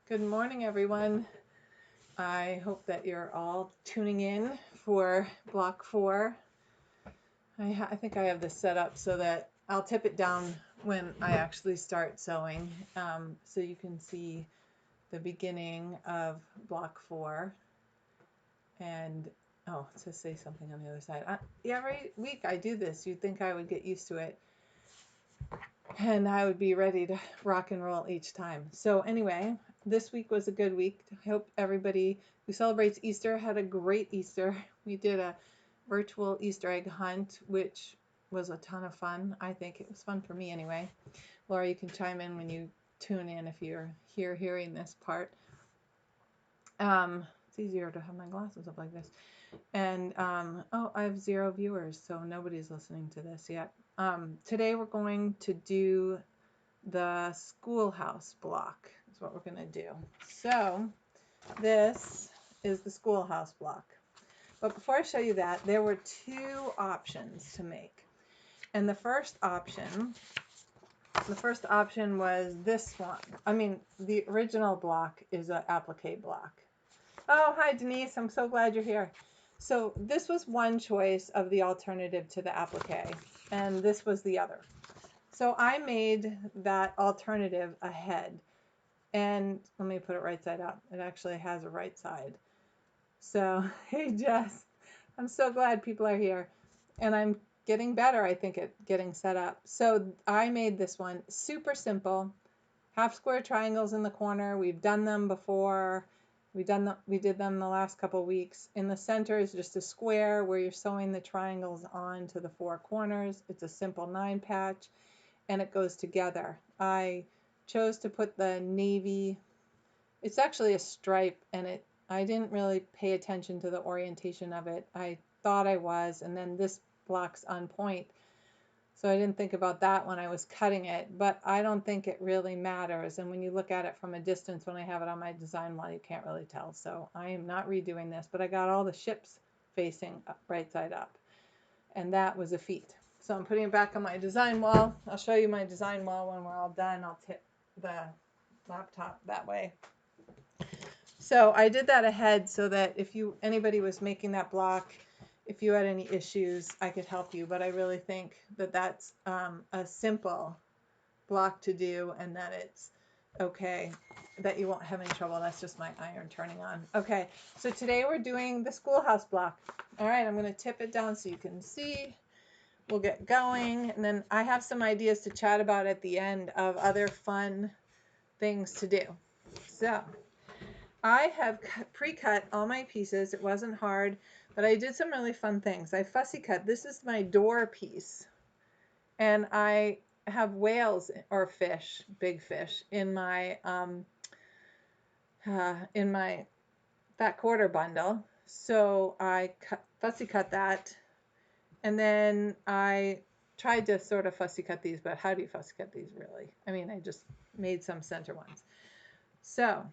Good morning, everyone. I hope that you're all tuning in for block 4. I think I have this set up so that I'll tip it down when I actually start sewing, so you can see the beginning of block 4. And oh, to say something on the other side. Every week I do this. You'd think I would get used to it, and I would be ready to rock and roll each time. So anyway, this week was a good week. I hope everybody who celebrates Easter had a great Easter. We did a virtual Easter egg hunt, which was a ton of fun. I think it was fun for me anyway. Laura, you can chime in when you tune in if you're here hearing this part. It's easier to have my glasses up like this. And oh, I have 0 viewers, so nobody's listening to this yet. Today we're going to do the schoolhouse block is what we're going to do. So this is the schoolhouse block. But before I show you that, there were 2 options to make. And the first option was this one. I mean, the original block is an applique block. Oh, hi Denise, I'm so glad you're here. So this was one choice of the alternative to the applique, and this was the other. So I made that alternative a head, and let me put it right side up. It actually has a right side. So, hey Jess, I'm so glad people are here, and I'm getting better, I think, at getting set up. So I made this one super simple, half square triangles in the corner. We've done them before. We did them the last couple of weeks. In the center is just a square where you're sewing the triangles on to the 4 corners. It's a simple 9 patch, and it goes together. I chose to put the navy. It's actually a stripe, and I didn't really pay attention to the orientation of it. I thought I was, and then this block's on point, so I didn't think about that when I was cutting it, but I don't think it really matters. And when you look at it from a distance, when I have it on my design wall, you can't really tell. So I am not redoing this, but I got all the ships facing right side up, and that was a feat. So I'm putting it back on my design wall. I'll show you my design wall when we're all done. I'll tip the laptop that way. So I did that ahead so that if anybody was making that block, if you had any issues, I could help you. But I really think that that's a simple block to do, and that it's okay, that you won't have any trouble. That's just my iron turning on. Okay, so today we're doing the schoolhouse block. All right, I'm going to tip it down so you can see. We'll get going, and then I have some ideas to chat about at the end of other fun things to do. So I have pre-cut all my pieces. It wasn't hard, but I did some really fun things. I fussy cut. This is my door piece, and I have whales or fish, big fish, in my fat quarter bundle. So I fussy cut that, and then I tried to sort of fussy cut these, but how do you fussy cut these really? I mean, I just made some center ones. So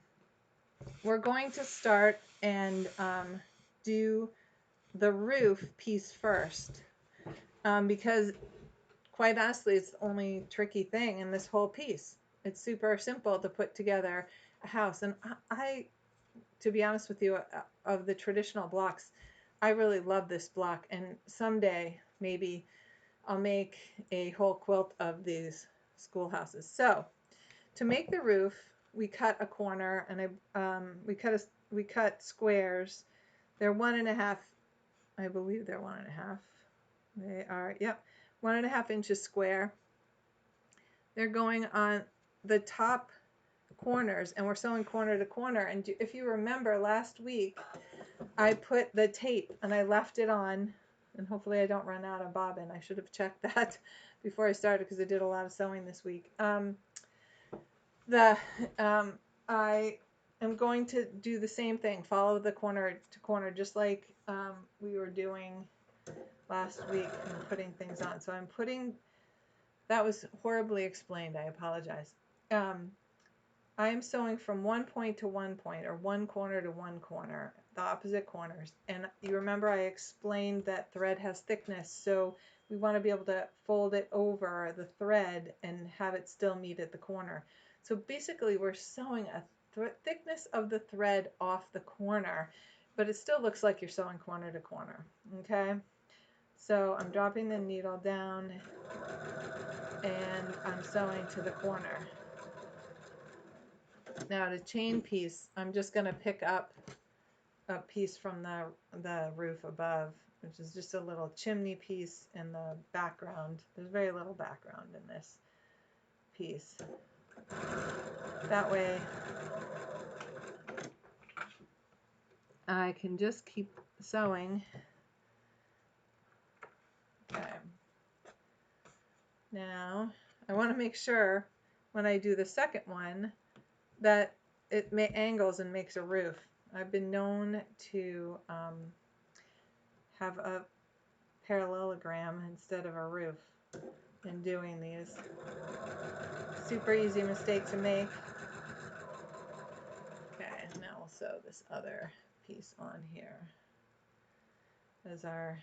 we're going to start and do the roof piece first, because quite honestly, it's the only tricky thing in this whole piece. It's super simple to put together a house. And to be honest with you, of the traditional blocks, I really love this block. And someday, maybe I'll make a whole quilt of these schoolhouses. So to make the roof, we cut a corner, and we cut squares. They're 1.5. I believe they're 1.5. They are, yep, 1.5 inches square. They're going on the top corners, and we're sewing corner to corner. And if you remember last week, I put the tape and I left it on, and hopefully I don't run out of bobbin. I should have checked that before I started because I did a lot of sewing this week. I am going to do the same thing, follow the corner to corner, just like we were doing last week and putting things on. So I'm putting, that was horribly explained, I apologize. I am sewing from one point to one point, or one corner to one corner, the opposite corners. And you remember I explained that thread has thickness, so we want to be able to fold it over the thread and have it still meet at the corner. So basically we're sewing thickness of the thread off the corner, but it still looks like you're sewing corner to corner. Okay, so I'm dropping the needle down and I'm sewing to the corner. Now to chain piece, I'm just going to pick up a piece from the roof above, which is just a little chimney piece in the background. There's very little background in this piece. That way I can just keep sewing. Okay. Now I want to make sure when I do the second one that it angles and makes a roof. I've been known to have a parallelogram instead of a roof in doing these. Super easy mistake to make. Okay, now we'll sew this other piece on here as our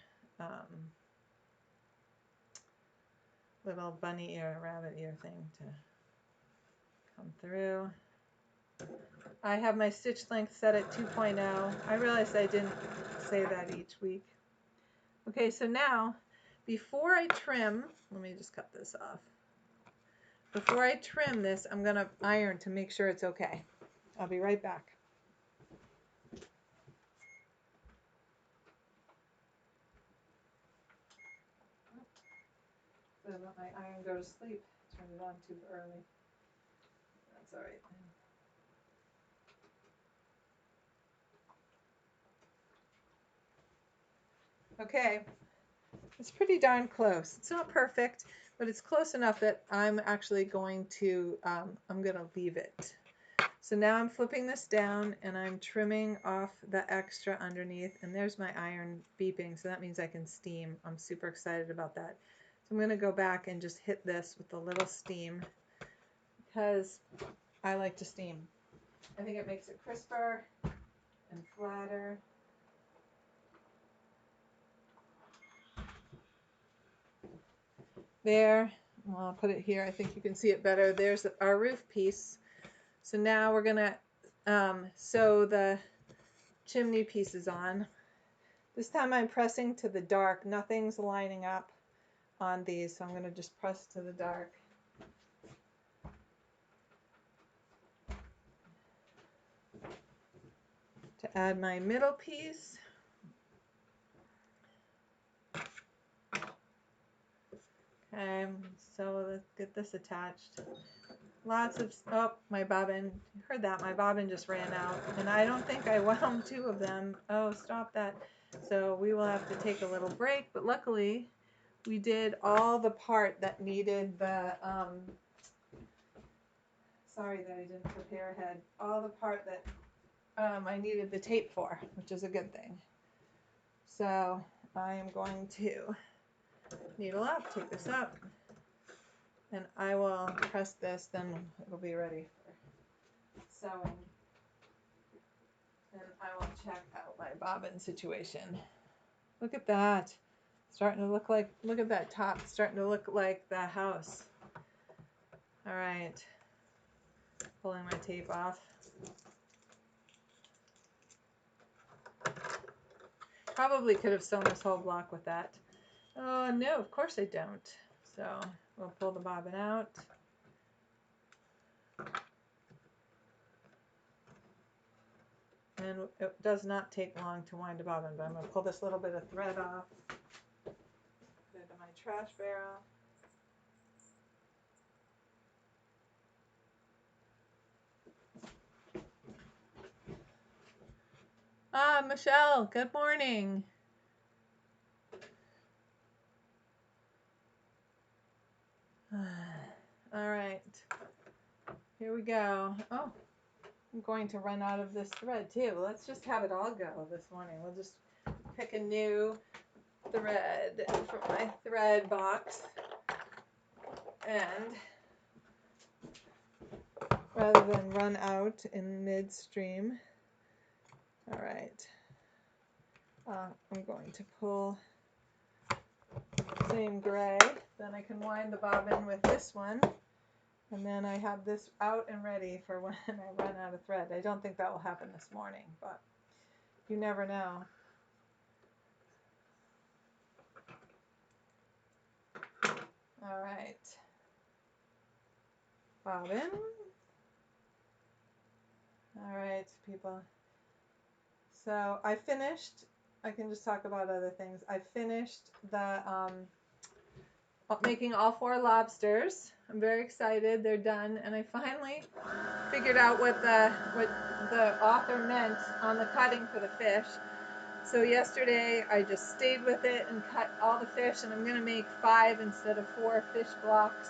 little bunny ear, rabbit ear thing to come through. I have my stitch length set at 2.0. I realized I didn't say that each week. Okay, so now before I trim, let me just cut this off. Before I trim this, I'm going to iron to make sure it's okay. I'll be right back. So I let my iron go to sleep. Turned it on too early. That's all right. Okay, it's pretty darn close. It's not perfect, but it's close enough that I'm actually going to, I'm going to leave it. So now I'm flipping this down and I'm trimming off the extra underneath, and there's my iron beeping, so that means I can steam. I'm super excited about that. So I'm going to go back and just hit this with a little steam because I like to steam. I think it makes it crisper and flatter. There, well, I'll put it here. I think you can see it better. There's our roof piece. So now we're going to sew the chimney pieces on. This time I'm pressing to the dark. Nothing's lining up on these, so I'm going to just press to the dark. To add my middle piece. Okay, so let's get this attached. Lots of, oh, my bobbin, you heard that, my bobbin just ran out, and I don't think I wound two of them. Oh, stop that. So we will have to take a little break, but luckily we did all the part that needed the, sorry that I didn't prepare ahead, all the part that I needed the tape for, which is a good thing. So I am going to needle up, take this up, and I will press this, then it'll be ready for sewing. And I will check out my bobbin situation. Look at that. Starting to look like, look at that top, starting to look like the house. All right. Pulling my tape off. Probably could have sewn this whole block with that. Oh, no, of course I don't. So we'll pull the bobbin out. And it does not take long to wind a bobbin, but I'm going to pull this little bit of thread off. Put it in my trash barrel. Ah, Michelle, good morning. All right, here we go. Oh, I'm going to run out of this thread too. Let's just have it all go this morning. We'll just pick a new thread from my thread box, and rather than run out in midstream. All right, I'm going to pull same gray, then I can wind the bobbin with this one, And then I have this out and ready for when I run out of thread. I don't think that will happen this morning, but you never know. All right. Bobbin. All right, people. So I finished, I can just talk about other things. I finished the making all 4 lobsters. I'm very excited. They're done, and I finally figured out what the author meant on the cutting for the fish. So yesterday I just stayed with it and cut all the fish, and I'm going to make 5 instead of 4 fish blocks.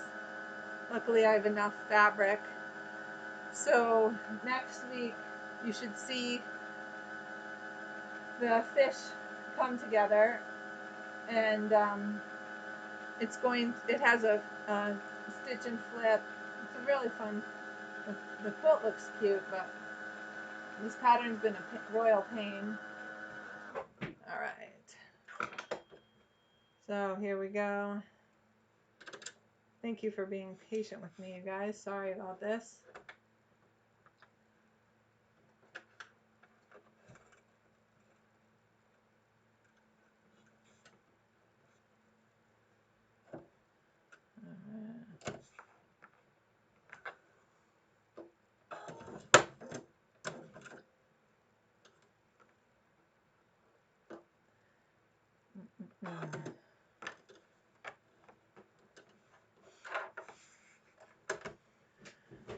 Luckily I have enough fabric. So next week you should see the fish come together, and it has a stitch and flip. It's a really fun, the quilt looks cute, but this pattern's been a royal pain. All right, so here we go. Thank you for being patient with me, you guys. Sorry about this.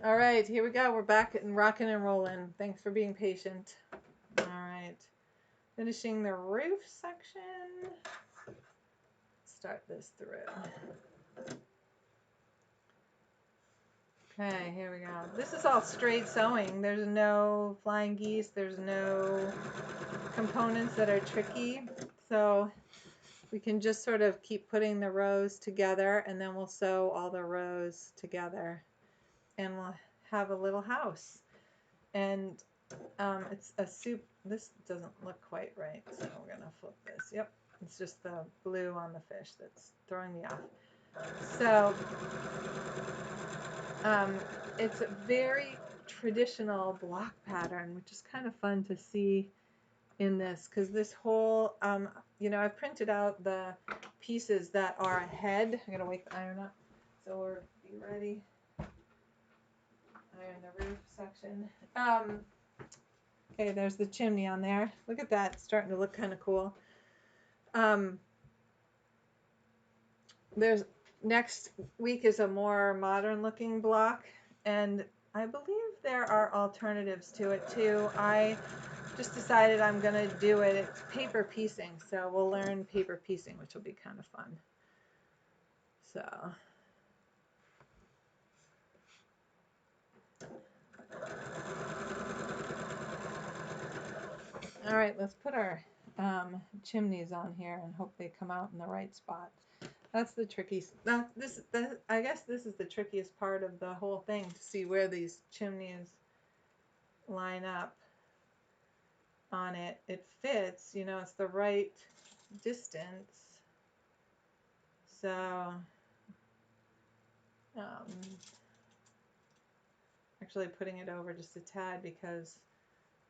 All right, here we go. We're back and rocking and rolling. Thanks for being patient. All right, finishing the roof section. Start this through. Okay, here we go. This is all straight sewing. There's no flying geese. There's no components that are tricky. So we can just sort of keep putting the rows together, and then we'll sew all the rows together, and we'll have a little house. And it's a soup. This doesn't look quite right, so we're gonna flip this. Yep, it's just the blue on the fish that's throwing me off. So it's a very traditional block pattern, which is kind of fun to see in this, because this whole, I've printed out the pieces that are ahead. I'm gonna wake the iron up, so we're be ready. Iron the roof section. Okay, there's the chimney on there. Look at that, it's starting to look kind of cool. There's next week is a more modern looking block, and I believe there are alternatives to it too. I just decided I'm gonna do it. It's paper piecing, so we'll learn paper piecing, which will be kind of fun. So all right, let's put our chimneys on here and hope they come out in the right spot. That's the tricky. I guess this is the trickiest part of the whole thing, to see where these chimneys line up on it. It fits, it's the right distance. So actually putting it over just a tad because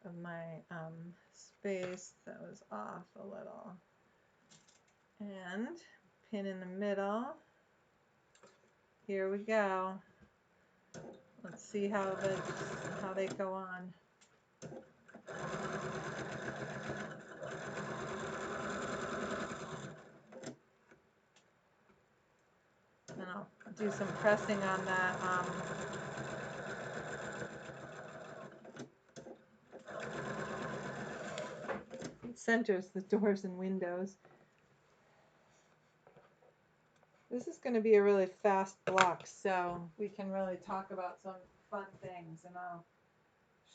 of my space that was off a little. And pin in the middle. Here we go. Let's see how they go on. And I'll do some pressing on that. It centers the doors and windows. This is going to be a really fast block, so we can really talk about some fun things, and I'll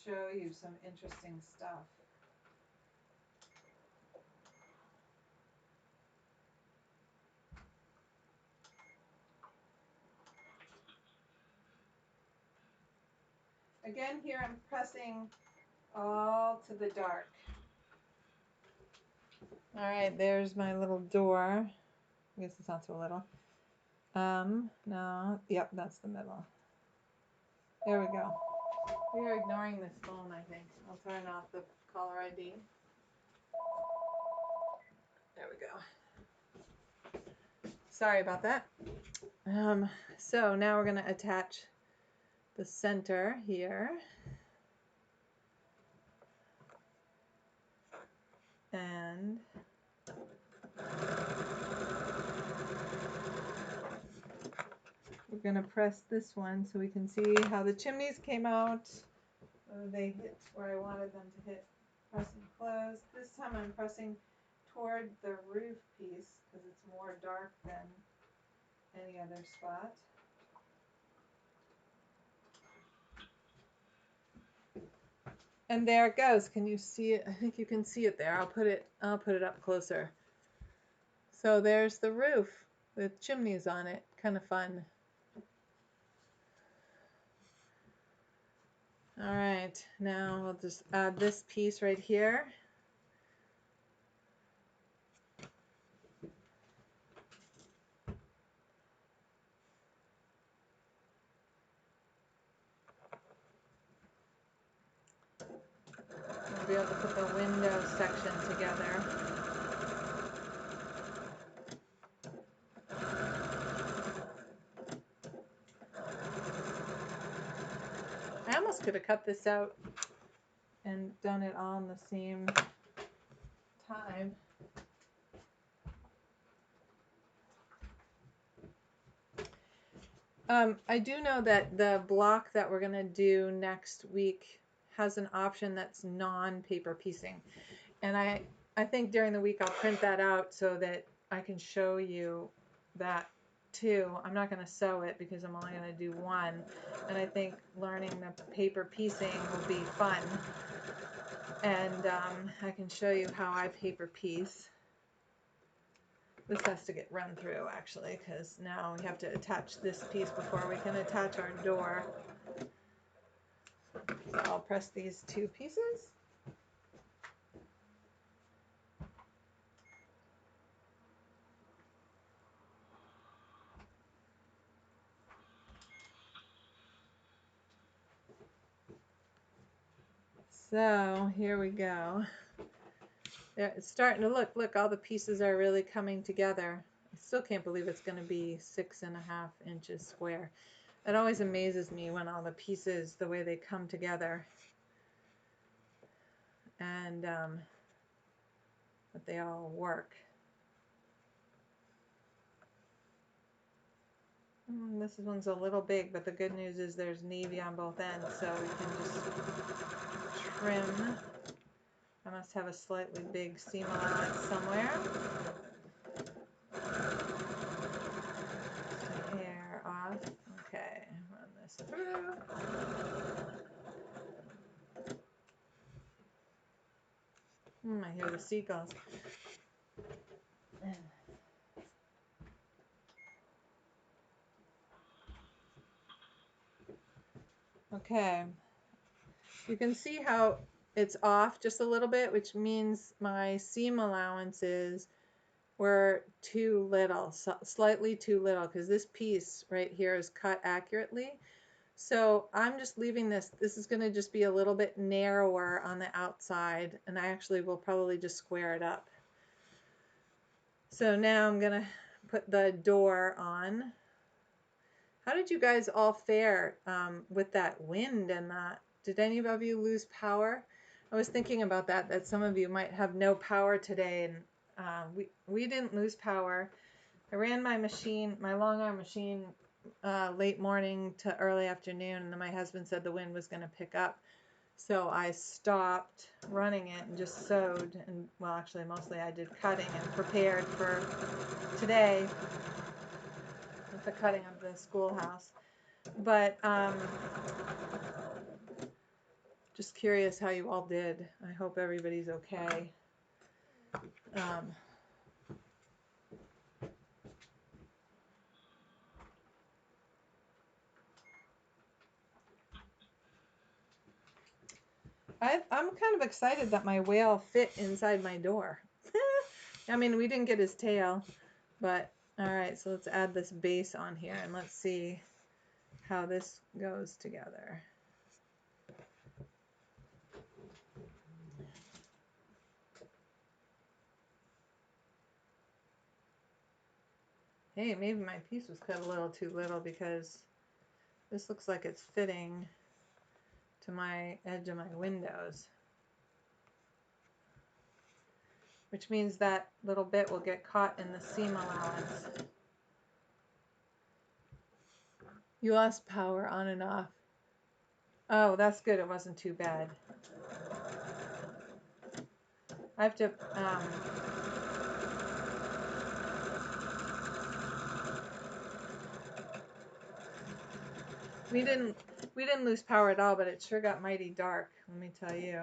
show you some interesting stuff. Again, here I'm pressing all to the dark. All right, there's my little door. I guess it's not so little. No, yep, that's the middle. There we go. We are ignoring this phone, I think. I'll turn off the caller ID. There we go. Sorry about that. So now we're going to attach the center here. And we're going to press this one so we can see how the chimneys came out. They hit where I wanted them to hit. Press and close. This time I'm pressing toward the roof piece because it's more dark than any other spot. And there it goes. Can you see it? I think you can see it there. I'll put it up closer. So there's the roof with chimneys on it. Kind of fun. All right, now we'll just add this piece right here. We'll be able to put the window section together. I almost could have cut this out and done it all in the same time. I do know that the block that we're going to do next week has an option that's non-paper piecing. And I think during the week I'll print that out so that I can show you that too. I'm not going to sew it because I'm only going to do one. And I think learning the paper piecing will be fun. And I can show you how I paper piece. This has to get run through actually because now we have to attach this piece before we can attach our door. So I'll press these two pieces. So here we go. There, it's starting to look, all the pieces are really coming together. I still can't believe it's going to be 6.5 inches square. It always amazes me when all the pieces, the way they come together, and that they all work. This one's a little big, but the good news is there's navy on both ends, so we can just trim. I must have a slightly big seam allowance somewhere. Hair off. Okay, run this through. I hear the seagulls. Okay, you can see how it's off just a little bit, which means my seam allowances were too little, slightly too little, because this piece right here is cut accurately. So I'm just leaving this. This is going to just be a little bit narrower on the outside, and I actually will probably just square it up. So now I'm going to put the door on. How did you guys all fare with that wind and that? Did any of you lose power? I was thinking about that some of you might have no power today, and we didn't lose power. I ran my machine, my long arm machine, late morning to early afternoon, and then my husband said the wind was going to pick up. So I stopped running it and just sewed, and well, actually mostly I did cutting and prepared for today with the cutting of the schoolhouse. But just curious how you all did. I hope everybody's okay. I'm kind of excited that my whale fit inside my door. I mean, we didn't get his tail, but all right, so let's add this base on here and let's see how this goes together. Hey, maybe my piece was cut a little too little because this looks like it's fitting to my edge of my windows, which means that little bit will get caught in the seam allowance. You lost power on and off. Oh, that's good. It wasn't too bad. I have to we didn't lose power at all, but it sure got mighty dark, let me tell you.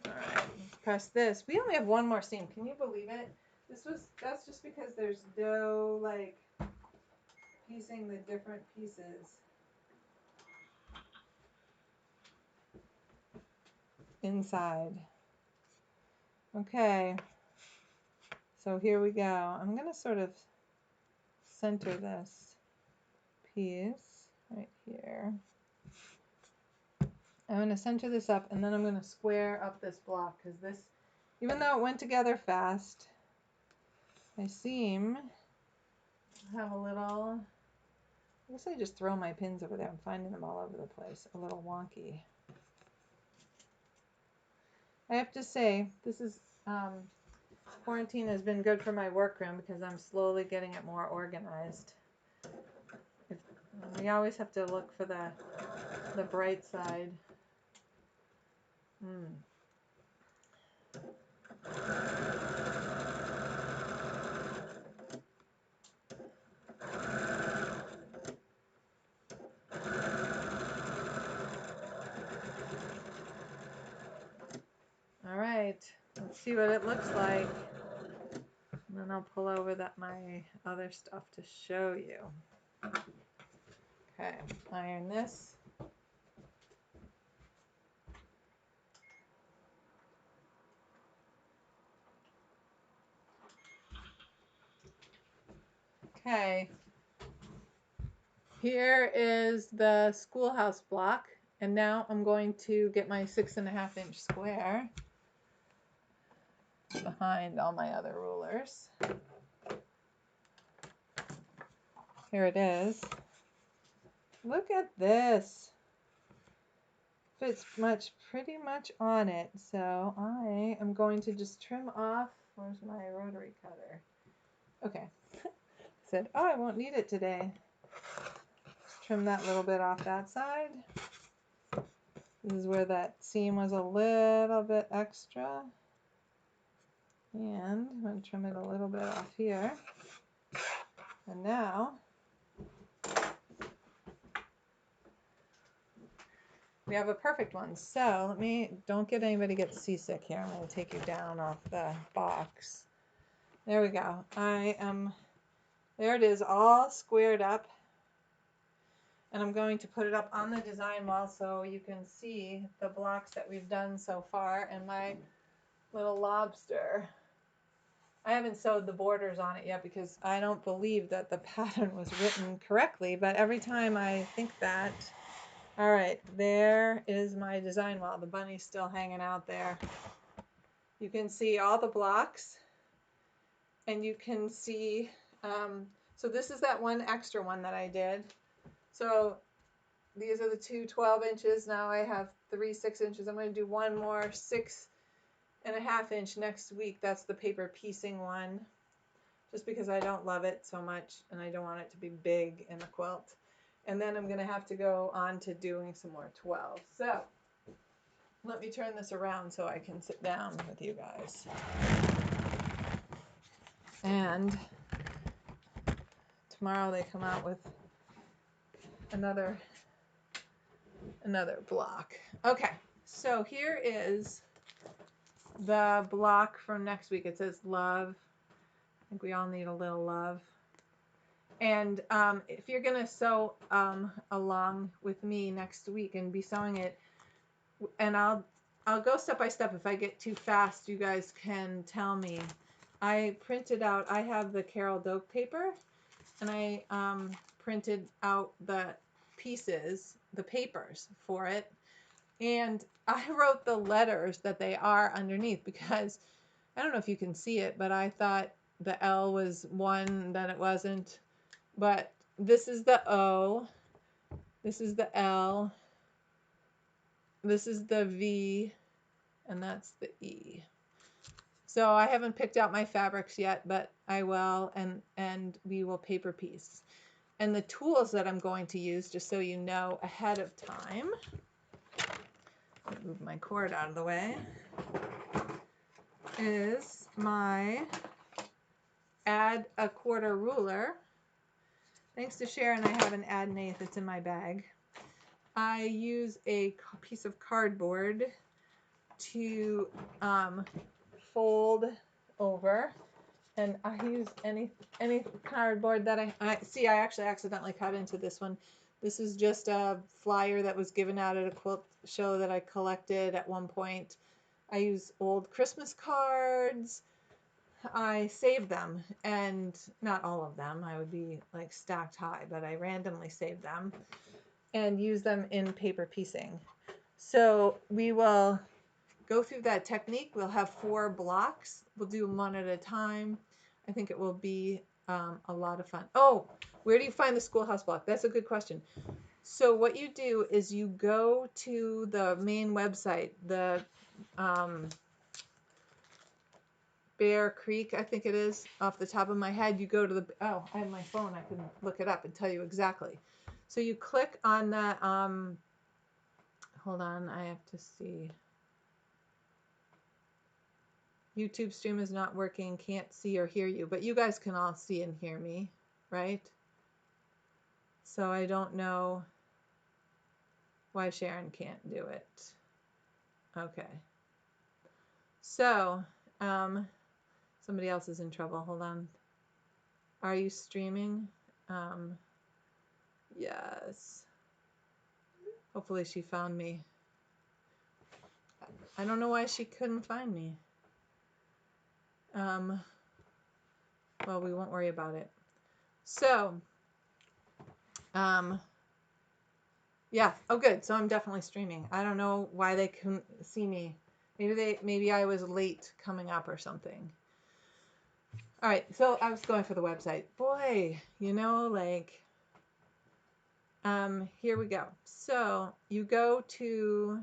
All right, let's press this. We only have one more seam. Can you believe it? That's just because there's no like piecing the different pieces inside. Okay, so here we go. I'm gonna sort of center this piece right here. I'm going to center this up, and then I'm going to square up this block, because this, even though it went together fast, my seam have a little, I guess I just throw my pins over there. I'm finding them all over the place, a little wonky. I have to say, this is, quarantine has been good for my workroom because I'm slowly getting it more organized. We always have to look for the bright side. All right, let's see what it looks like. And then I'll pull over my other stuff to show you. Okay, iron this. Okay, here is the schoolhouse block, and now I'm going to get my 6.5 inch square behind all my other rulers. Here it is. Look at this. Fits pretty much on it. So I am going to just trim off. Where's my rotary cutter? Okay. Said, oh, I won't need it today. Just trim that little bit off that side. This is where that seam was a little bit extra. And I'm going to trim it a little bit off here. And now we have a perfect one. So don't get anybody get seasick here. I'm going to take you down off the box. There we go. There it is, all squared up. And I'm going to put it up on the design wall so you can see the blocks that we've done so far and my little lobster. I haven't sewed the borders on it yet because I don't believe that the pattern was written correctly, but every time I think that. All right, there is my design wall. The bunny's still hanging out there. You can see all the blocks, and you can see, so this is that one extra one that I did. So these are the two 12 inches. Now I have 3 6 inches. I'm going to do one more 6.5 inch next week. That's the paper piecing one, just because I don't love it so much and I don't want it to be big in the quilt. And then I'm going to have to go on to doing some more 12. So let me turn this around so I can sit down with you guys. And tomorrow they come out with another block. Okay, so here is the block from next week. It says love. I think we all need a little love. And if you're gonna sew along with me next week and be sewing it, and I'll go step by step. If I get too fast, you guys can tell me. I printed out, I have the Carol Doak paper, and I printed out the pieces, the papers for it, and I wrote the letters that they are underneath, because I don't know if you can see it, but I thought the L was one, then it wasn't. But this is the O, this is the L, this is the V, and that's the E. So I haven't picked out my fabrics yet, but I will, and we will paper piece. And the tools that I'm going to use, just so you know ahead of time, move my cord out of the way, is my add a quarter ruler. Thanks to Sharon, I have an add an eighth. It's in my bag. I use a piece of cardboard to fold over, and I use any cardboard that I see. I actually accidentally cut into this one. This is just a flyer that was given out at a quilt show that I collected at one point. I use old Christmas cards. I saved them, and not all of them. I would be like stacked high, but I randomly saved them and use them in paper piecing. So we will go through that technique. We'll have 4 blocks. We'll do them one at a time. I think it will be a lot of fun. Oh, where do you find the schoolhouse block? That's a good question. So what you do is you go to the main website, the Bear Creek, I think it is, off the top of my head. You go to the, oh, I have my phone. I can look it up and tell you exactly. So you click on the, hold on, I have to see. YouTube stream is not working, can't see or hear you, but you guys can all see and hear me, right? So I don't know why Sharon can't do it. Okay. So, somebody else is in trouble. Hold on. Are you streaming? Yes. Hopefully she found me. I don't know why she couldn't find me. Well, we won't worry about it. So, yeah. Oh, good. So I'm definitely streaming. I don't know why they couldn't see me. Maybe I was late coming up or something. All right. So I was going for the website. Boy, you know, like, here we go. So you go to,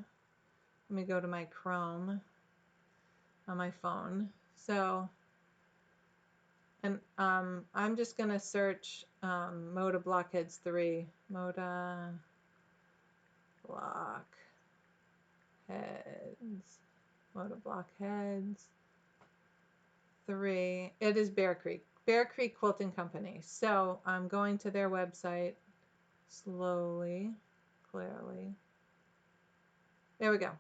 let me go to my Chrome on my phone. So, and I'm just going to search Moda Blockheads 3. Moda Blockheads. Moda Blockheads 3. It is Bear Creek. Bear Creek Quilting Company. So I'm going to their website slowly, clearly. There we go.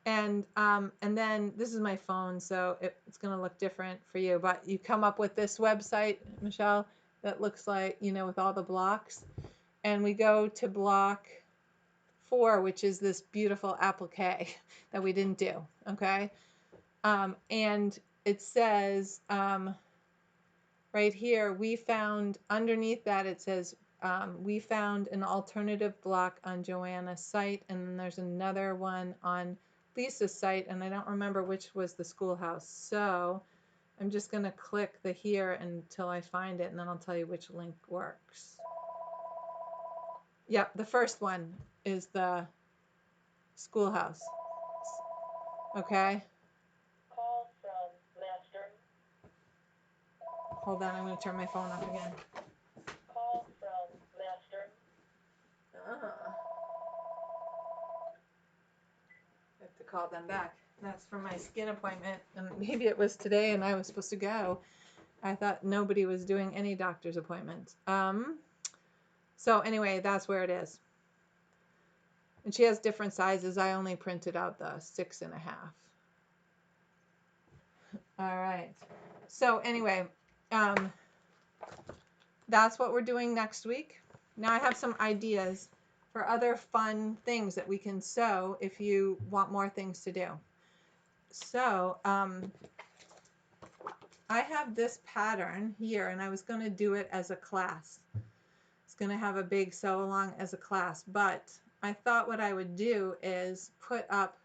And then this is my phone, so it's going to look different for you. But you come up with this website, Michelle, that looks like, you know, with all the blocks. And we go to block 4, which is this beautiful applique that we didn't do, okay? And it says right here, we found, underneath that it says, we found an alternative block on Joanna's site, and then there's another one on Lisa's site, and I don't remember which was the schoolhouse. So I'm just going to click the here until I find it, and then I'll tell you which link works. Yep, the first one is the schoolhouse. Okay. Call from master. Hold on, I'm going to turn my phone off again. Call from master. I have to call them back. That's for my skin appointment, and maybe it was today and I was supposed to go. I thought nobody was doing any doctor's appointments. So anyway, that's where it is. And she has different sizes. I only printed out the 6.5. All right. So anyway, that's what we're doing next week. Now I have some ideas for other fun things that we can sew if you want more things to do. So I have this pattern here, and I was going to do it as a class. It's going to have a big sew along as a class, but I thought what I would do is put up,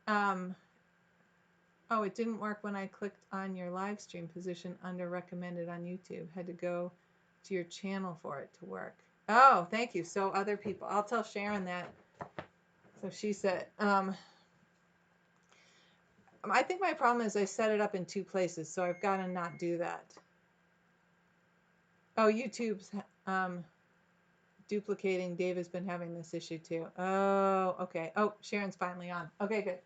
oh, it didn't work when I clicked on your live stream position under recommended on YouTube. Had to go to your channel for it to work. Oh, thank you. So other people, I'll tell Sharon that. So she said, I think my problem is I set it up in 2 places, so I've got to not do that. Oh, YouTube's duplicating. Dave has been having this issue too. Oh, okay. Oh, Sharon's finally on. Okay, good.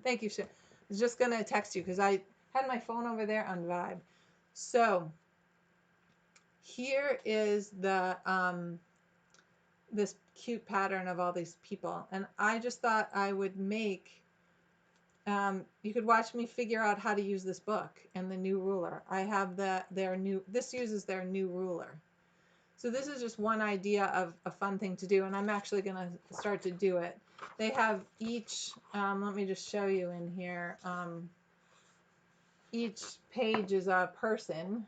Thank you, Sharon. I was just going to text you because I had my phone over there on Vibe. So here is the this cute pattern of all these people, and I just thought I would make you could watch me figure out how to use this book and the new ruler. I have this uses their new ruler. So this is just one idea of a fun thing to do, and I'm actually going to start to do it. They have each, let me just show you in here, each page is a person.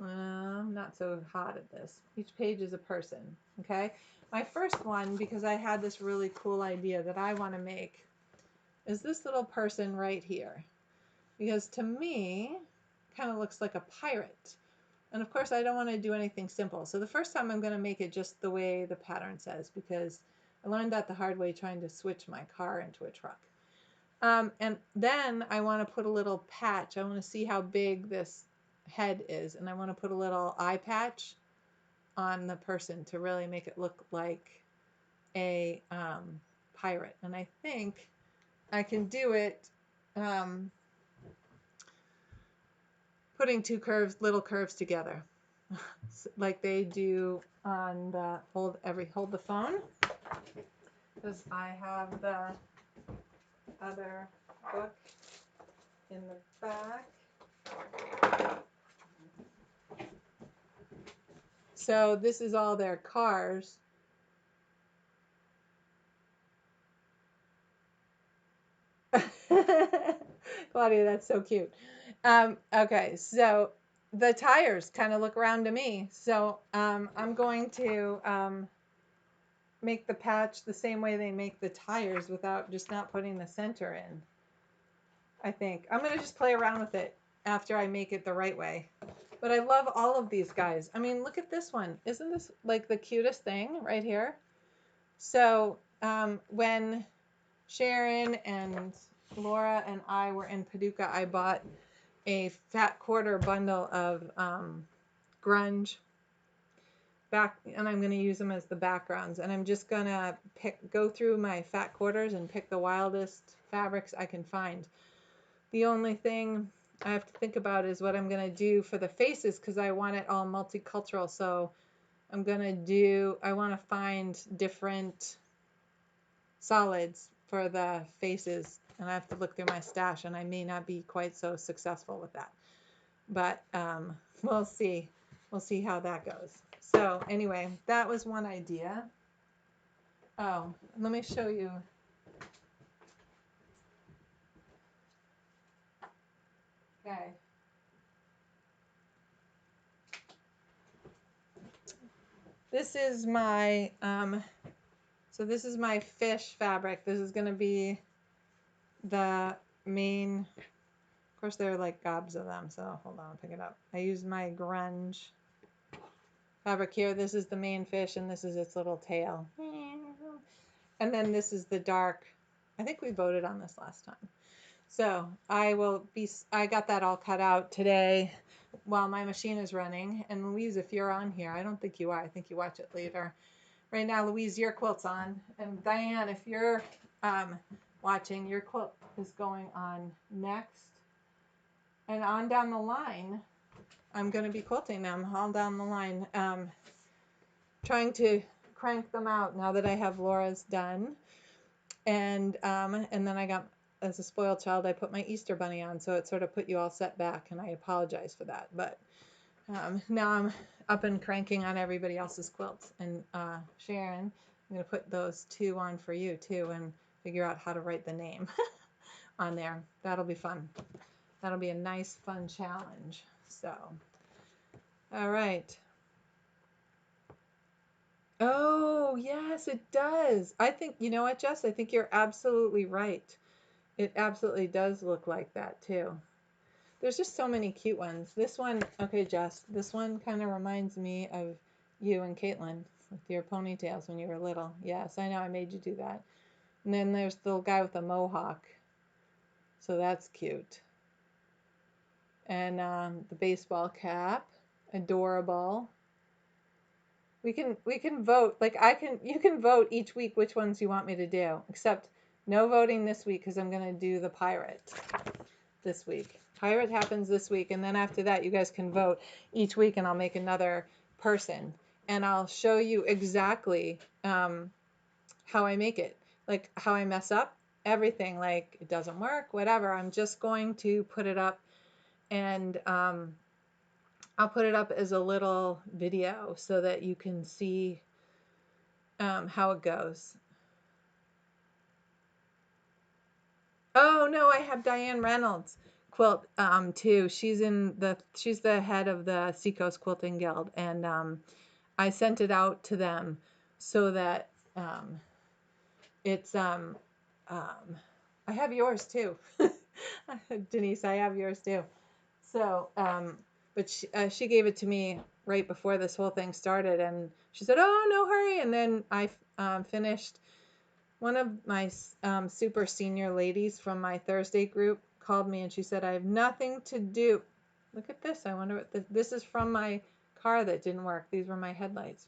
I'm not so hot at this. Each page is a person, okay? My first one, because I had this really cool idea that I want to make, is this little person right here. Because to me, kind of looks like a pirate. And of course, I don't want to do anything simple. So the first time I'm going to make it just the way the pattern says, because I learned that the hard way trying to switch my car into a truck. And then I want to put a little patch. I want to see how big this head is. And I want to put a little eye patch on the person to really make it look like a pirate. And I think I can do it putting 2 little curves together, like they do on the hold the phone, because I have the other book in the back. So this is all their cars. Claudia, that's so cute. Okay, so the tires kind of look around to me. So I'm going to make the patch the same way they make the tires without just not putting the center in. I think I'm going to just play around with it after I make it the right way. But I love all of these guys. I mean, look at this one. Isn't this like the cutest thing right here? So when Sharon and Laura and I were in Paducah, I bought a fat quarter bundle of grunge back, and I'm going to use them as the backgrounds. And I'm just going to go through my fat quarters and pick the wildest fabrics I can find. The only thing I have to think about is what I'm going to do for the faces, because I want it all multicultural. So I want to find different solids for the faces, and I have to look through my stash, and I may not be quite so successful with that. But we'll see. We'll see how that goes. So anyway, that was one idea. Oh, let me show you. Okay. This is my so this is my fish fabric. This is going to be the main. Of course, there are like gobs of them. So hold on, I'll pick it up. I use my grunge fabric here. This is the main fish, and this is its little tail. And then this is the dark. I think we voted on this last time. So I got that all cut out today while my machine is running. And Louise, if you're on here, I don't think you are. I think you watch it later. Right now, Louise, your quilt's on. And Diane, if you're watching, your quilt is going on next. And on down the line, I'm going to be quilting them all down the line. Trying to crank them out now that I have Laura's done. And then I got, as a spoiled child, I put my Easter bunny on, so it sort of put you all set back, and I apologize for that. But now I'm up and cranking on everybody else's quilts. And Sharon, I'm going to put those 2 on for you too, and figure out how to write the name on there. That'll be fun. That'll be a nice, fun challenge. So, all right. Oh, yes, it does. I think, you know what, Jess? I think you're absolutely right. It absolutely does look like that too. There's just so many cute ones. This one, okay, Jess, this one kind of reminds me of you and Caitlin with your ponytails when you were little. Yes, I know I made you do that. And then there's the guy with the mohawk. So that's cute. And the baseball cap, adorable. We can vote. Like you can vote each week which ones you want me to do. Except no voting this week because I'm gonna do the pirate this week. Pirate happens this week, and then after that, you guys can vote each week, and I'll make another person, and I'll show you exactly how I make it, like how I mess up everything, like it doesn't work, whatever. I'm just going to put it up, and I'll put it up as a little video so that you can see how it goes. Oh no, I have Diane Reynolds quilt too. She's the head of the Seacoast Quilting Guild, and I sent it out to them so that it's I have yours too. Denise, I have yours too. So but she gave it to me right before this whole thing started, and she said, "Oh, no hurry." And then I finished. One of my super senior ladies from my Thursday group called me and she said, "I have nothing to do." Look at this. I wonder what this is from my car that didn't work. These were my headlights.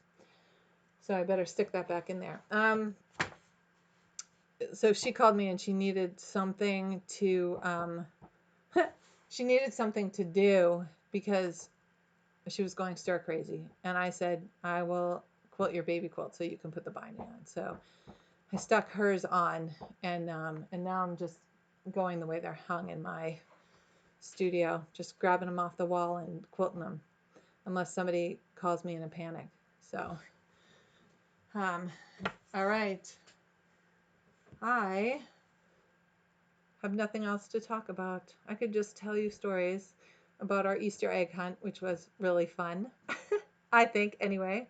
So I better stick that back in there. So she called me and she needed something to she needed something to do because she was going stir crazy. And I said, "I will quilt your baby quilt so you can put the binding on." So I stuck hers on, and now I'm just going the way they're hung in my studio, just grabbing them off the wall and quilting them, unless somebody calls me in a panic. So, all right, I have nothing else to talk about. I could just tell you stories about our Easter egg hunt, which was really fun. I think, anyway.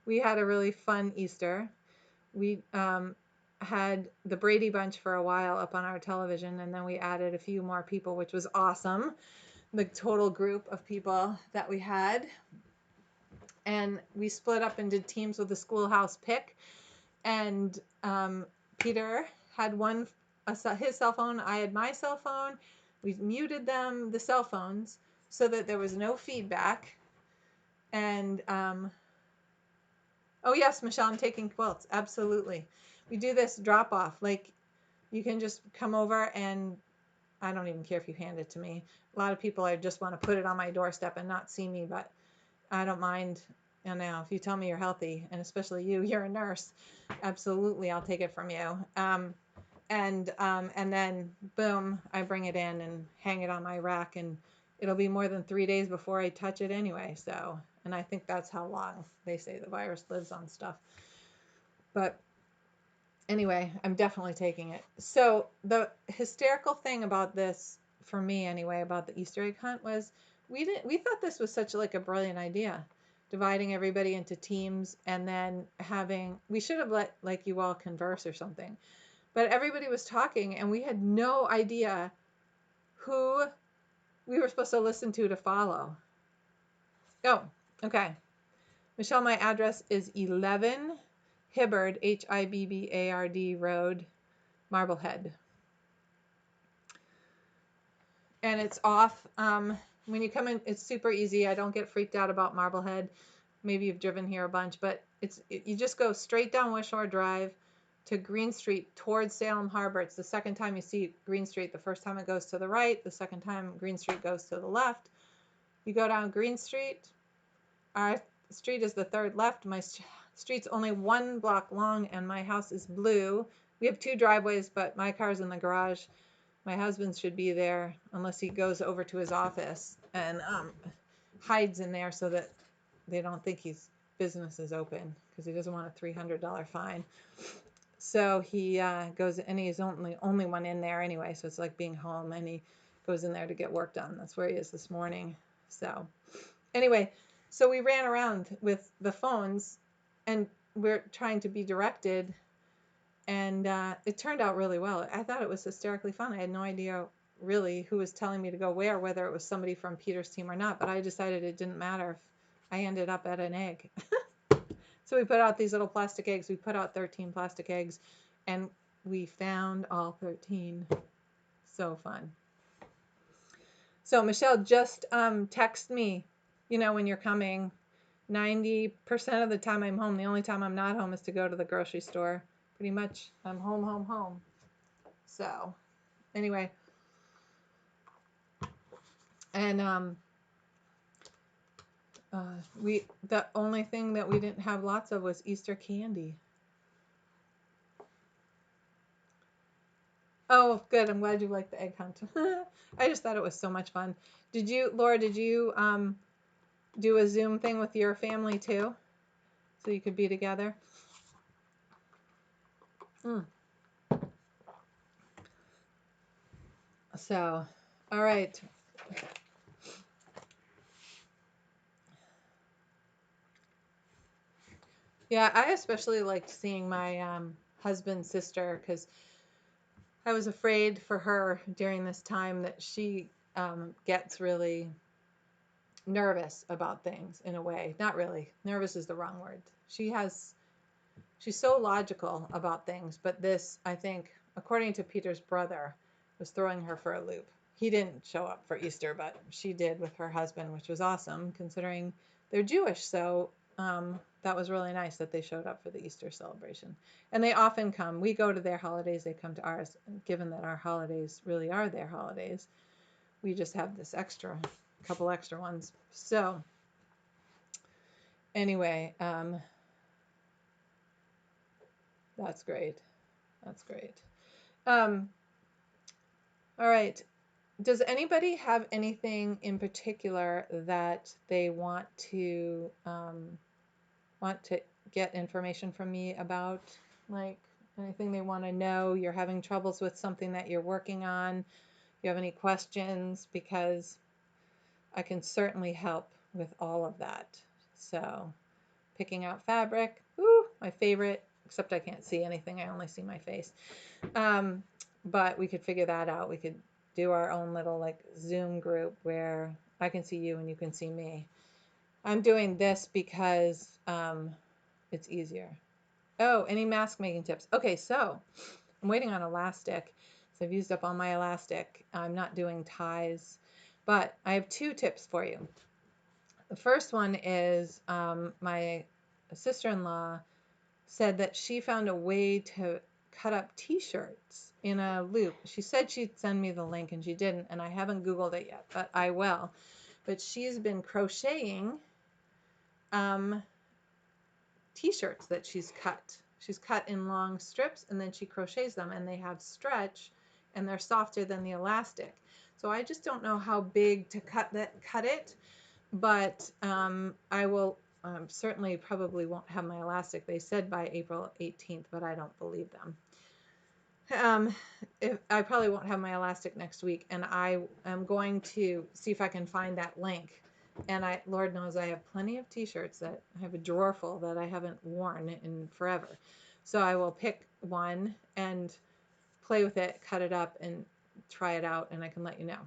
We had a really fun Easter. We had the Brady Bunch for a while up on our television, and then we added a few more people, which was awesome. The total group of people that we had. And we split up into teams with the schoolhouse pick. And Peter had his cell phone. I had my cell phone. We muted the cell phones, so that there was no feedback. And oh yes, Michelle, I'm taking quilts. Absolutely. We do this drop off. Like you can just come over, and I don't even care if you hand it to me. A lot of people, I just want to put it on my doorstep and not see me, but I don't mind. You know, if you tell me you're healthy, and especially you're a nurse, absolutely, I'll take it from you. And then boom, I bring it in and hang it on my rack, and it'll be more than 3 days before I touch it anyway. So, and I think that's how long they say the virus lives on stuff. But anyway, I'm definitely taking it. So the hysterical thing about this, for me anyway, about the Easter egg hunt was we thought this was such like a brilliant idea, dividing everybody into teams, and then we should have let like you all converse or something. But everybody was talking, and we had no idea who we were supposed to listen to follow. Oh, okay. Michelle, my address is 11 Hibbard, Hibbard Road, Marblehead. And it's off. When you come in, it's super easy. I don't get freaked out about Marblehead. Maybe you've driven here a bunch, but you just go straight down West Shore Drive to Green Street towards Salem Harbor. It's the second time you see Green Street. The first time it goes to the right. The second time Green Street goes to the left. You go down Green Street. Our street is the third left. My street's only 1 block long, and my house is blue. We have 2 driveways, but my car's in the garage. My husband should be there unless he goes over to his office and hides in there so that they don't think his business is open, because he doesn't want a $300 fine. So he goes, and he's only one in there anyway, so it's like being home, and he goes in there to get work done. That's where he is this morning. So anyway, so we ran around with the phones and we're trying to be directed, and it turned out really well. I thought it was hysterically fun. I had no idea really who was telling me to go where, whether it was somebody from Peter's team or not, but I decided it didn't matter if I ended up at an egg. So we put out these little plastic eggs. We put out 13 plastic eggs, and we found all 13. So fun. So Michelle, just text me, when you're coming. 90% of the time I'm home. The only time I'm not home is to go to the grocery store. Pretty much I'm home. So anyway, and the only thing that we didn't have lots of was Easter candy. Oh, good. I'm glad you liked the egg hunt. I just thought it was so much fun. Laura, did you do a Zoom thing with your family too? So you could be together? So, all right. Yeah, I especially liked seeing my husband's sister because I was afraid for her during this time that she gets really nervous about things in a way. Not really. Nervous is the wrong word. She's so logical about things, but this, I think, according to Peter's brother, was throwing her for a loop. He didn't show up for Easter, but she did with her husband, which was awesome considering they're Jewish. So that was really nice that they showed up for the Easter celebration. And they often come. We go to their holidays, they come to ours. And given that our holidays really are their holidays, we just have this couple extra ones. So anyway, that's great. That's great. All right. Does anybody have anything in particular that they want to get information from me about? Like anything they want to know? You're having troubles with something that you're working on? You have any questions? Because I can certainly help with all of that. So picking out fabric, my favorite, except I can't see anything. I only see my face. But we could figure that out. We could do our own little like Zoom group where I can see you and you can see me. I'm doing this because it's easier. Oh, any mask making tips? Okay, so I'm waiting on elastic. So I've used up all my elastic. I'm not doing ties, but I have 2 tips for you. The first one is my sister-in-law said that she found a way to cut up t-shirts in a loop. She said she'd send me the link and she didn't, and I haven't Googled it yet, but I will. But she's been crocheting t-shirts that she's cut. She's cut in long strips and then she crochets them, and they have stretch and they're softer than the elastic. So I just don't know how big to cut it, but I will certainly probably won't have my elastic. They said by April 18th, but I don't believe them. I probably won't have my elastic next week, and I am going to see if I can find that link. And Lord knows I have plenty of t-shirts that I have a drawer full that I haven't worn in forever. So I will pick one and play with it, cut it up, and try it out, and I can let you know.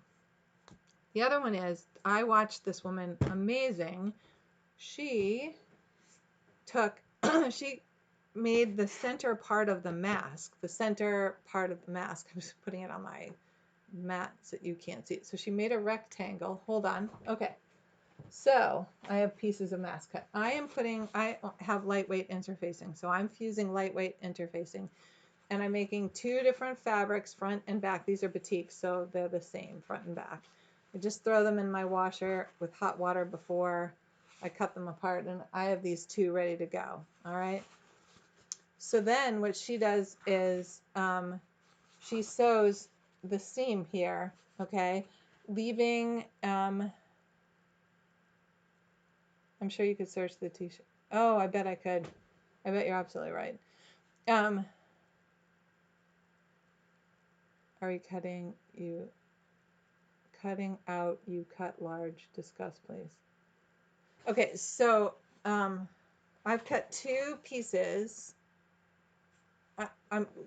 The other one is I watched this woman, amazing. She she made the center part of the mask. I'm just putting it on my mat so you can't see it. So she made a rectangle. Hold on. Okay. So I have pieces of mask cut. I have lightweight interfacing. So I'm fusing lightweight interfacing. And I'm making 2 different fabrics, front and back. These are batiks, so they're the same, front and back. I just throw them in my washer with hot water before I cut them apart, and I have these 2 ready to go. All right. So then what she does is she sews the seam here, okay, leaving, I'm sure you could search the t-shirt. Oh, I bet I could. I bet you're absolutely right. Are we cutting you? cutting out, you cut large. Discuss, please. Okay, so I've cut 2 pieces.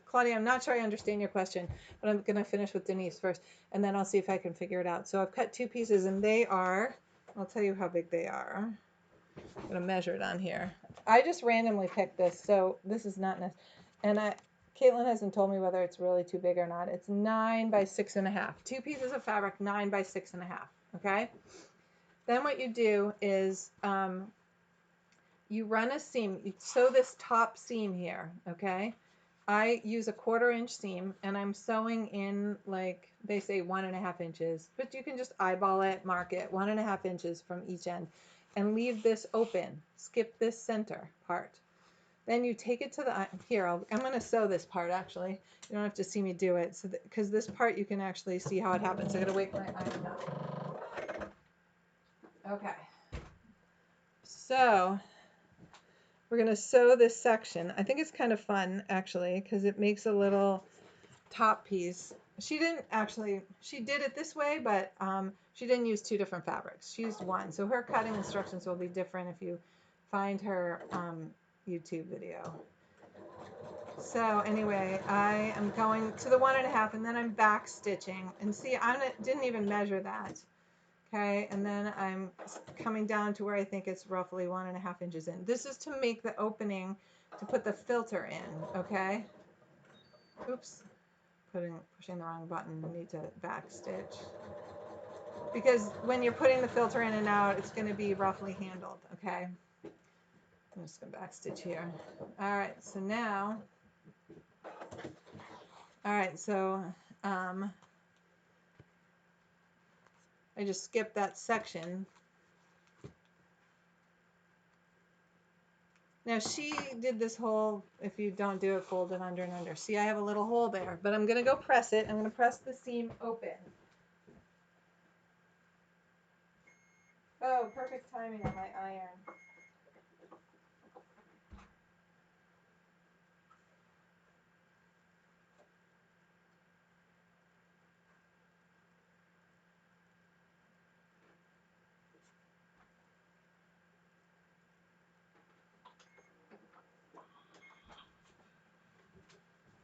Claudia, I'm not sure I understand your question, but I'm going to finish with Denise first, and then I'll see if I can figure it out. So I've cut 2 pieces, and they are, I'll tell you how big they are. I'm going to measure it on here. I just randomly picked this, so this is not necessary. And Caitlin hasn't told me whether it's really too big or not. It's 9 by 6.5. 2 pieces of fabric, 9 by 6.5. Okay. Then what you do is you run a seam. You sew this top seam here. Okay. I use a 1/4 inch seam, and I'm sewing in, like they say, 1.5 inches, but you can just eyeball it, mark it 1.5 inches from each end, and leave this open. Skip this center part. Then you take it to the, here, I'm going to sew this part actually. You don't have to see me do it, so because this part you can actually see how it happens. I got to wait for my iron up. Okay. So we're going to sew this section. I think it's kind of fun actually, because it makes a little top piece. She did it this way, but she didn't use 2 different fabrics. She used 1. So her cutting instructions will be different if you find her YouTube video. So anyway, I am going to the 1.5, and then I'm back stitching. And see, I didn't even measure that. Okay, and then I'm coming down to where I think it's roughly 1.5 inches in. This is to make the opening to put the filter in. Okay. Oops. Pushing the wrong button. I need to back stitch, because when you're putting the filter in and out, it's going to be roughly handled. Okay, I'm just going to back stitch here. All right, so now, I just skipped that section. Now she did this whole, if you don't do it, fold it under and under. See, I have a little hole there, but I'm going to go press it. I'm going to press the seam open. Oh, perfect timing on my iron.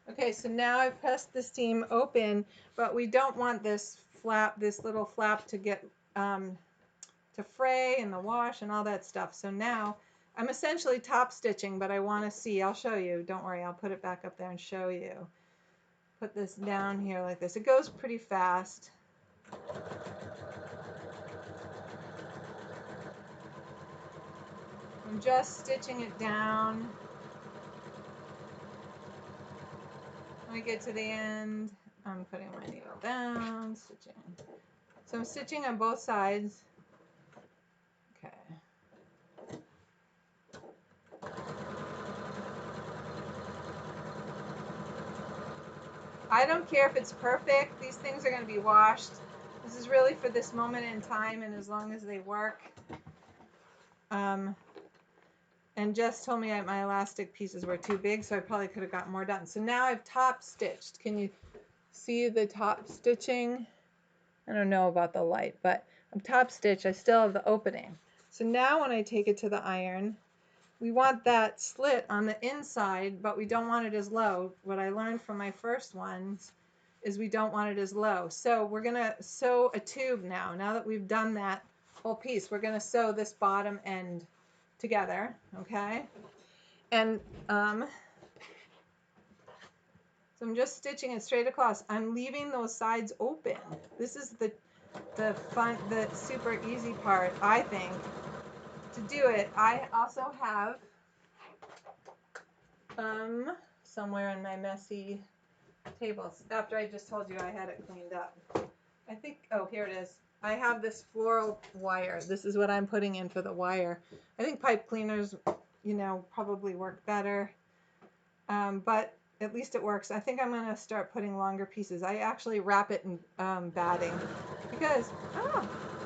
Okay, so now I've pressed the seam open, but we don't want this little flap to get to fray in the wash and all that stuff. So now I'm essentially top stitching, but I want to see. I'll show you. Don't worry, I'll put it back up there and show you. Put this down here like this. It goes pretty fast. I'm just stitching it down. When I get to the end, I'm putting my needle down, stitching. So I'm stitching on both sides. Okay. I don't care if it's perfect. These things are going to be washed. This is really for this moment in time, and as long as they work. And Jess told me my elastic pieces were too big, so I probably could have got more done. So now I've top stitched. Can you see the top stitching? I don't know about the light, but I'm top stitched. I still have the opening. So now when I take it to the iron, we want that slit on the inside, but we don't want it as low. What I learned from my first ones is we don't want it as low. So we're going to sew a tube now. Now that we've done that whole piece, we're going to sew this bottom end together, okay? And so I'm just stitching it straight across. I'm leaving those sides open. This is the super easy part, I think. To do it, I also have somewhere in my messy tables, after I just told you I had it cleaned up. I think, oh, here it is. I have this floral wire. This is what I'm putting in for the wire. I think pipe cleaners, probably work better. But at least it works. I think I'm going to start putting longer pieces. I actually wrap it in batting because,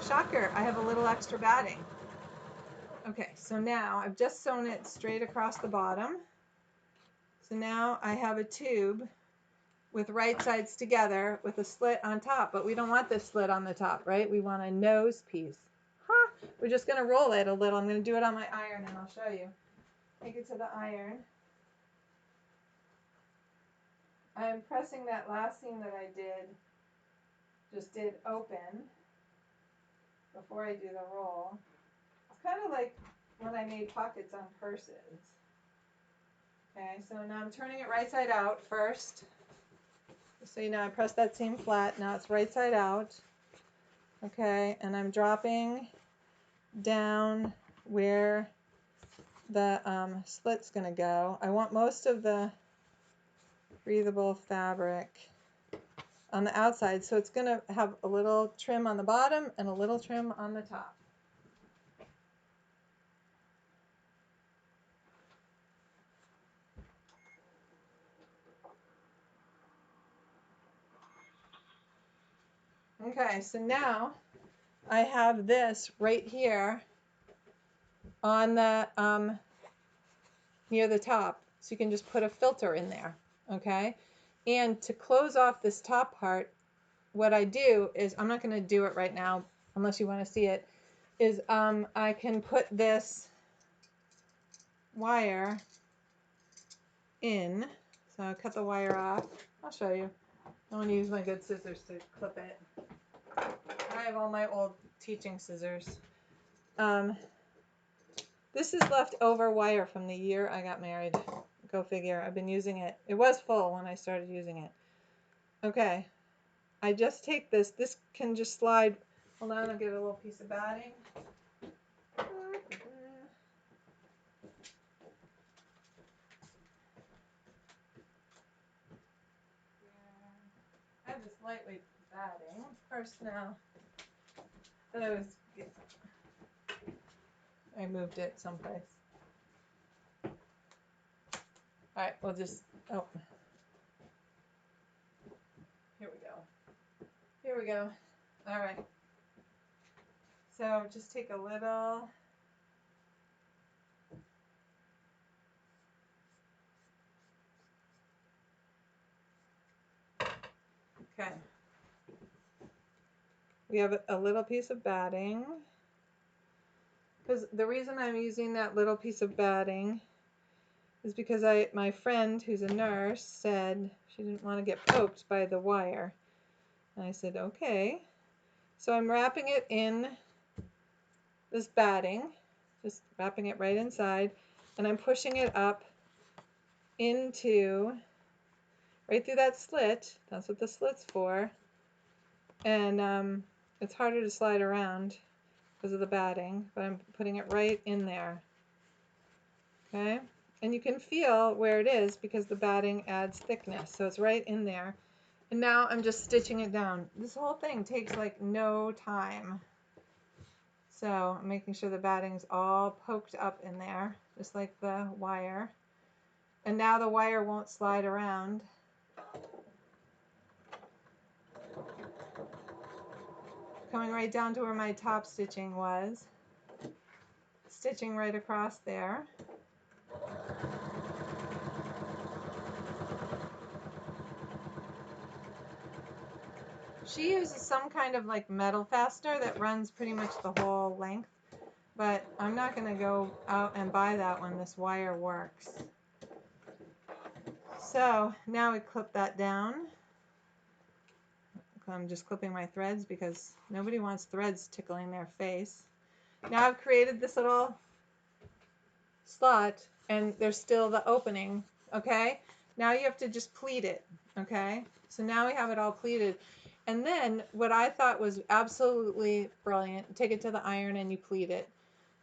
shocker, I have a little extra batting. Okay, so now I've just sewn it straight across the bottom. So now I have a tube, with right sides together with a slit on top, but we don't want this slit on the top, right? We want a nose piece. Huh? We're just going to roll it a little. I'm going to do it on my iron and I'll show you. Take it to the iron. I'm pressing that last seam that I just did open before I do the roll. It's kind of like when I made pockets on purses. Okay, so now I'm turning it right side out first. So you know I pressed that seam flat, now it's right side out. Okay, and I'm dropping down where the slit's gonna go. I want most of the breathable fabric on the outside, so it's gonna have a little trim on the bottom and a little trim on the top. Okay, so now I have this right here on the near the top, so you can just put a filter in there, okay? And to close off this top part, what I do is, I'm not going to do it right now unless you want to see it, is I can put this wire in. So I'll cut the wire off. I'll show you. I want to use my good scissors to clip it. I have all my old teaching scissors. This is leftover wire from the year I got married. Go figure. I've been using it. It was full when I started using it. Okay. I just take this. This can just slide. Hold on, I'll get a little piece of batting. I have this lightweight batting. First now that I moved it someplace. All right, we'll just, oh, here we go. Here we go. All right. So just take a little. Okay. We have a little piece of batting. Because the reason I'm using that little piece of batting is because my friend who's a nurse said she didn't want to get poked by the wire. And I said, okay. So I'm wrapping it in this batting, just wrapping it right inside, and I'm pushing it up into, right through that slit. That's what the slit's for. And it's harder to slide around because of the batting, but I'm putting it right in there. Okay? And you can feel where it is because the batting adds thickness. So it's right in there. And now I'm just stitching it down. This whole thing takes like no time. So I'm making sure the batting's all poked up in there, just like the wire. And now the wire won't slide around. Coming right down to where my top stitching was. Stitching right across there. She uses some kind of like metal fastener that runs pretty much the whole length, but I'm not going to go out and buy that when this wire works. So now we clip that down. I'm just clipping my threads because nobody wants threads tickling their face. Now I've created this little slot and there's still the opening, okay? Now you have to just pleat it, okay? So now we have it all pleated. And then what I thought was absolutely brilliant, take it to the iron and you pleat it.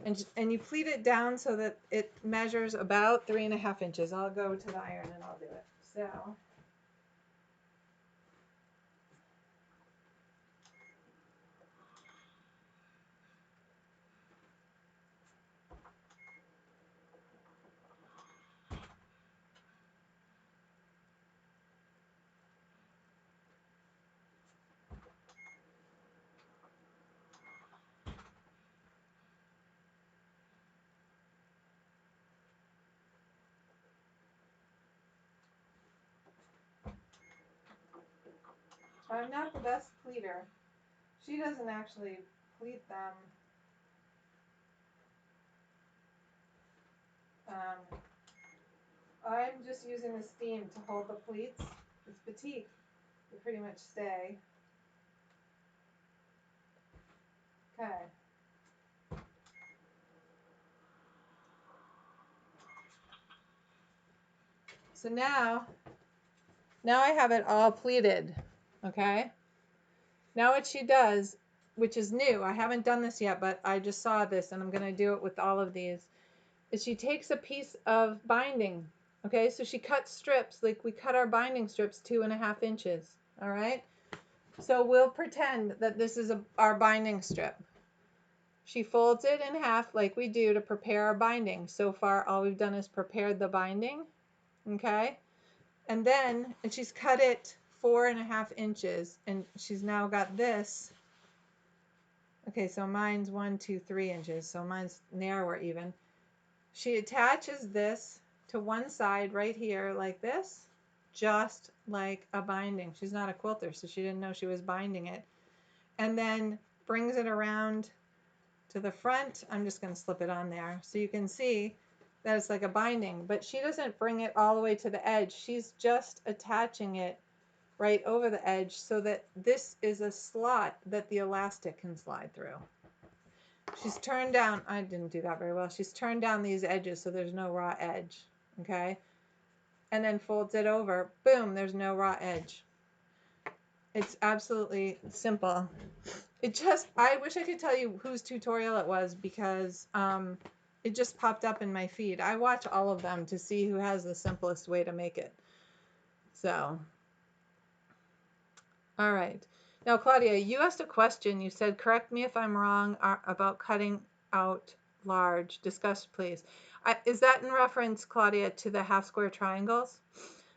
And you pleat it down so that it measures about 3.5 inches. I'll go to the iron and I'll do it. So. I'm not the best pleater. She doesn't actually pleat them. I'm just using the steam to hold the pleats. It's batik. They pretty much stay. Okay. So now I have it all pleated. Okay. Now what she does, which is new, I haven't done this yet, but I just saw this and I'm going to do it with all of these, is she takes a piece of binding. Okay, so she cuts strips, like we cut our binding strips 2.5 inches. All right. So we'll pretend that this is our binding strip. She folds it in half like we do to prepare our binding. So far, all we've done is prepared the binding. Okay. And then she's cut it 4.5 inches and she's now got this. Okay, so mine's 1, 2, 3 inches. So mine's narrower even. She attaches this to one side right here like this, just like a binding. She's not a quilter, so she didn't know she was binding it. And then brings it around to the front. I'm just going to slip it on there so you can see that it's like a binding, but she doesn't bring it all the way to the edge. She's just attaching it right over the edge so that this is a slot that the elastic can slide through. She's turned down, I didn't do that very well. She's turned down these edges so there's no raw edge. Okay. And then folds it over. Boom, there's no raw edge. It's absolutely simple. I wish I could tell you whose tutorial it was because it just popped up in my feed. I watch all of them to see who has the simplest way to make it. So, all right. Now, Claudia, you asked a question. You said, correct me if I'm wrong about cutting out large. Discuss, please. Is that in reference, Claudia, to the half square triangles?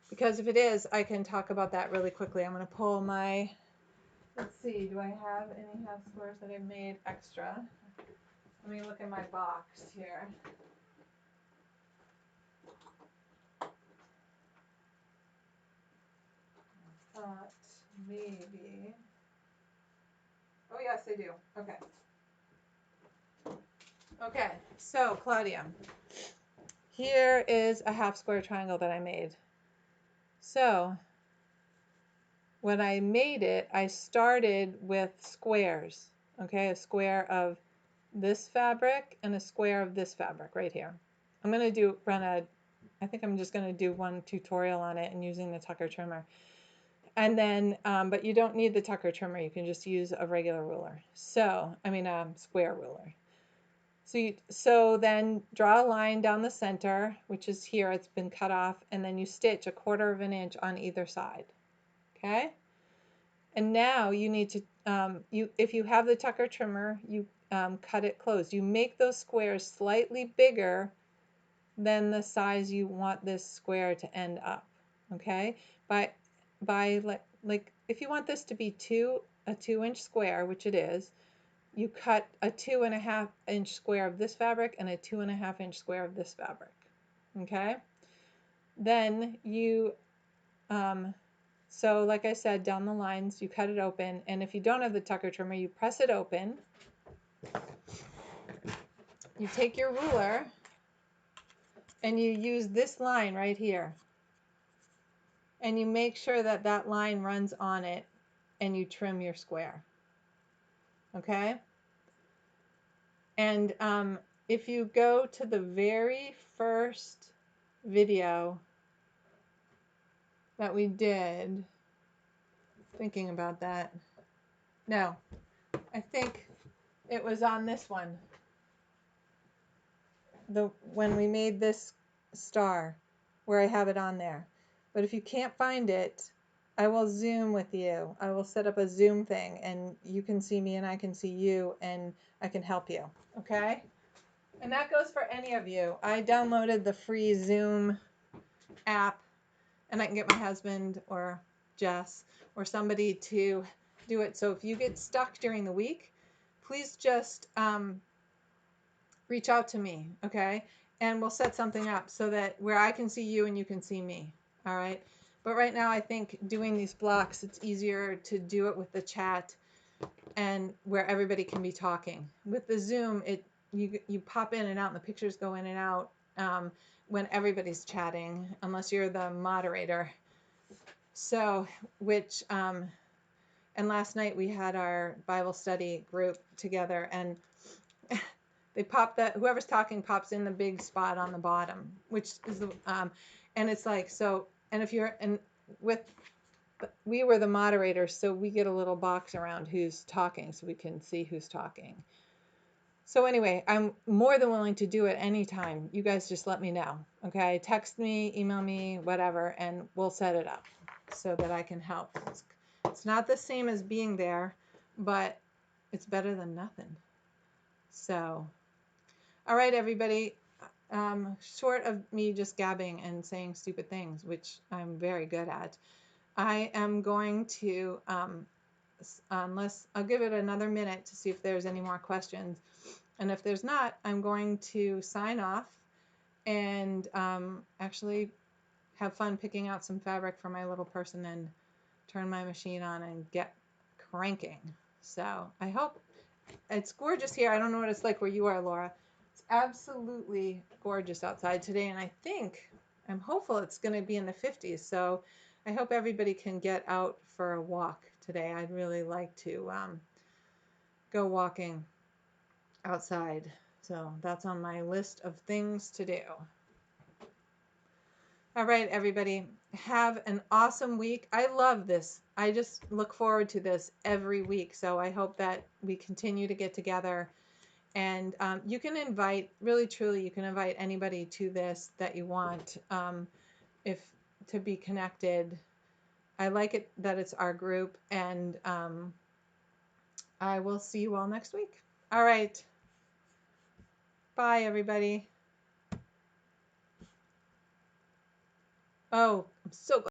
Because if it is, I can talk about that really quickly. I'm going to pull my, let's see, do I have any half squares that I've made extra? Let me look in my box here. I thought maybe. Oh, yes, I do. Okay. Okay, so Claudia, here is a half square triangle that I made. So when I made it, I started with squares. Okay, a square of this fabric and a square of this fabric right here. I'm going to I think I'm just going to do one tutorial on it and using the Tucker trimmer. And then, but you don't need the Tucker trimmer. You can just use a regular ruler. So, I mean, a square ruler. So then draw a line down the center, which is here. It's been cut off. And then you stitch 1/4 inch on either side. Okay. And now you need to, if you have the Tucker trimmer, you cut it closed. You make those squares slightly bigger than the size you want this square to end up. Okay. By like if you want this to be a 2-inch square, which it is, you cut a 2.5 inch square of this fabric and a 2.5 inch square of this fabric. Okay. Then you, so like I said, down the lines, you cut it open. And if you don't have the Tucker trimmer, you press it open. You take your ruler and you use this line right here. And you make sure that that line runs on it and you trim your square. Okay. And if you go to the very first video that we did, thinking about that, no, I think it was on this one, when we made this star, where I have it on there. But if you can't find it, I will Zoom with you. I will set up a Zoom thing and you can see me and I can see you and I can help you. Okay? And that goes for any of you. I downloaded the free Zoom app and I can get my husband or Jess or somebody to do it. So if you get stuck during the week, please just reach out to me, okay? And we'll set something up so that where I can see you and you can see me, all right? But right now, I think doing these blocks, it's easier to do it with the chat and where everybody can be talking. With the Zoom, you pop in and out, and the pictures go in and out when everybody's chatting, unless you're the moderator. So, and last night we had our Bible study group together, and they pop that whoever's talking pops in the big spot on the bottom, which is the and it's like so. And if you're and with we were the moderators, so we get a little box around who's talking, so we can see who's talking. So anyway, I'm more than willing to do it anytime. You guys just let me know, okay? Text me, email me, whatever, and we'll set it up so that I can help. It's not the same as being there, but it's better than nothing. So, all right, everybody. Short of me just gabbing and saying stupid things, which I'm very good at, I am going to, unless I'll give it another minute to see if there's any more questions. And if there's not, I'm going to sign off and actually have fun picking out some fabric for my little person and turn my machine on and get cranking. So I hope it's gorgeous here. I don't know what it's like where you are, Laura. It's absolutely gorgeous outside today, and I'm hopeful it's going to be in the 50s. So I hope everybody can get out for a walk today. I'd really like to go walking outside. So that's on my list of things to do. All right, everybody, have an awesome week. I love this. I just look forward to this every week. So I hope that we continue to get together. And you can invite, really, truly, you can invite anybody to this that you want if to be connected. I like it that it's our group, and I will see you all next week. All right. Bye, everybody. Oh, I'm so glad.